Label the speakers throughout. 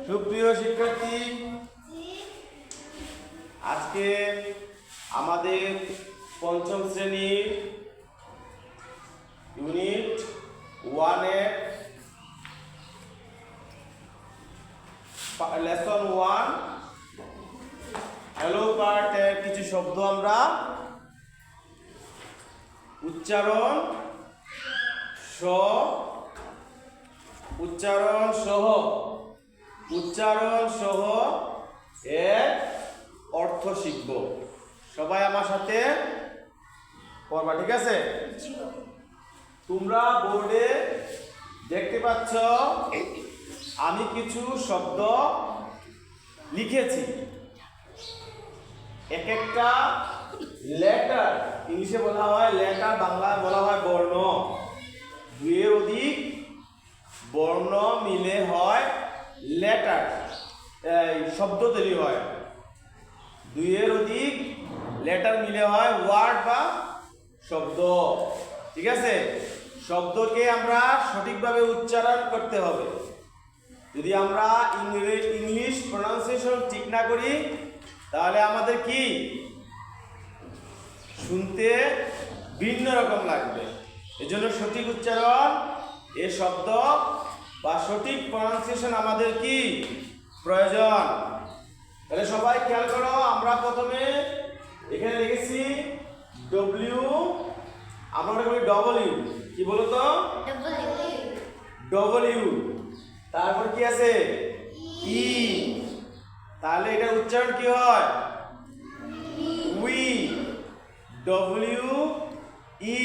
Speaker 1: সুপ্রিয় শিক্ষার্থী, আজকে আমাদের পঞ্চম শ্রেণীর ইউনিট 1 এর লেসন 1 হ্যালো পার্টের কিছু শব্দ আমরা উচ্চারণ সহ এর অর্থ শিখব। সবাই আমার সাথে পড়বা, ঠিক আছে? তোমরা বোর্ডে দেখতে পাচ্ছ আমি কিছু শব্দ লিখেছি। এক একটা লেটার, ইংলিশে বলা হয় লেটার, বাংলায় বলা হয় বর্ণ। দুইয়ের অধিক বর্ণ মিলে হয় লেটার, শব্দ তৈরি হয়। দুইয়ের অধিক লেটার মিলে হয় ওয়ার্ড বা শব্দ, ঠিক আছে? শব্দকে আমরা সঠিকভাবে উচ্চারণ করতে হবে। যদি আমরা ইংলিশ প্রনাউন্সিয়েশন ঠিক না করি তাহলে আমাদের কি শুনতে ভিন্ন রকম লাগবে। এজন্য সঠিক উচ্চারণ এ শব্দ বা সঠিক প্রনাউন্সিয়েশন আমাদের কি প্রয়োজন। তাহলে সবাই খেয়াল করো, আমরা প্রথমে এখানে লিখেছি ডব্লিউ, আমরা বলি ডব্লিউ, কি বলো তো? ডব্লিউ। তারপর কি আছে? ই। তাহলে এটা উচ্চারণ কি হয়? উই। W E,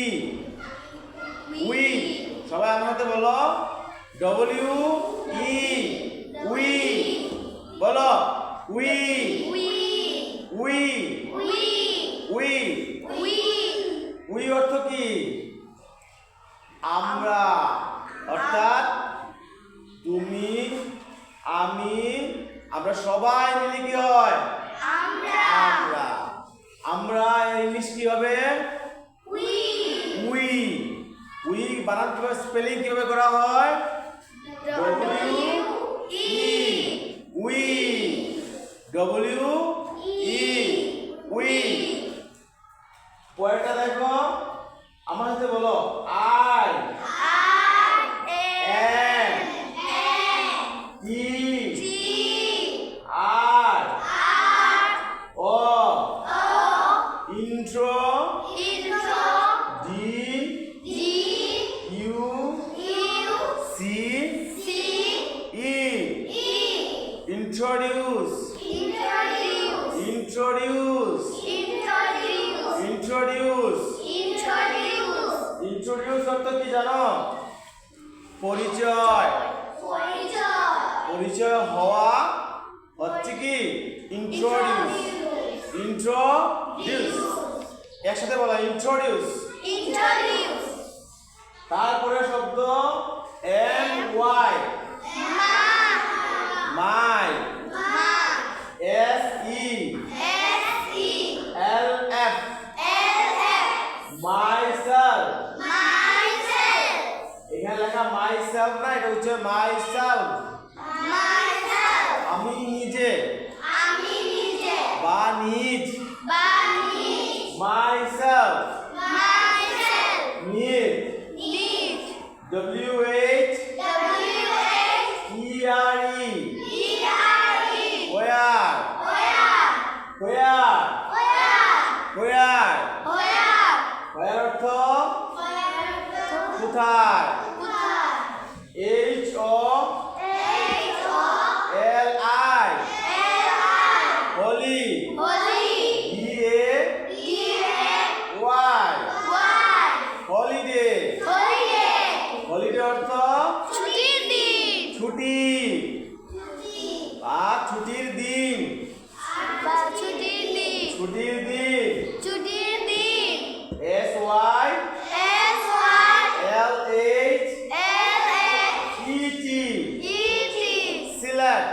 Speaker 1: we. সবাই আমার সাথে বলো ডব্লিউ ই, উই। বলো উই, উই, উই। উই অর্থ কি? আমরা, অর্থাৎ তুমি, আমি, আমরা সবাই মিলে কি হয়? আমরা। আমরা ইংলিশ কি হবে? উই। উই বানান কিভাবে, স্পেলিং কিভাবে করা হয়? W E, we. W E, we. পরেরটা দেখো, আমার সাথে বলো I, M, E, R, O, intro, D, U, C, E. Introduce, introduce, introduce. Introduce অর্থ কি জানো? পরিচয়। পরিচয় হওয়া হচ্ছে কি ইন্ট্রোডিউস। ইন্ট্রোডিউস, একসাথে বলা ইন্ট্রোডিউস। তারপরে শব্দ M Y, my. S E, L F, myself. এখানে লেখা মাইসেলফ না, এটা হচ্ছে মাইসেলফ। আমি নিজে বা নিজ, মাইসেলফ, নিজ। W H E R E, where, where অর্থ কোথায়? H O L I, holy. D A Y, holiday. Holiday অর্থ ছুটি বা ছুটির দিন। ছুটির দিন। S Y L H E T, select.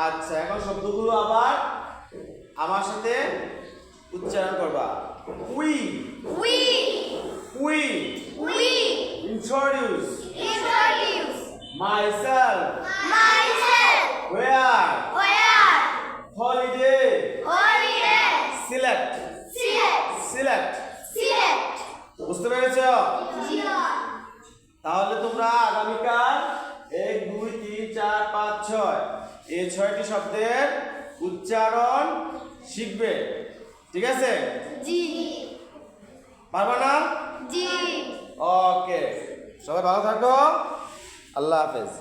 Speaker 1: আচ্ছা, এখন শব্দগুলো আবার আমার সাথে উচ্চারণ করবা। উই, উই, উই, Introduce
Speaker 2: Introduce
Speaker 1: myself.
Speaker 2: myself.
Speaker 1: Where?
Speaker 2: Where?
Speaker 1: Holiday.
Speaker 2: Holiday.
Speaker 1: Select.
Speaker 2: Select.
Speaker 1: Select.
Speaker 2: Select.
Speaker 1: বুঝতে পেরেছো?
Speaker 2: Zero.
Speaker 1: তাহলে তোমরা আগামীকাল 1 2 3 4 5 6 এই 6টি শব্দের উচ্চারণ শিখবে। ঠিক আছে?
Speaker 2: G.
Speaker 1: পারবা না?
Speaker 2: G.
Speaker 1: ওকে, সবাই ভালো থাকো। আল্লাহ হাফেজ।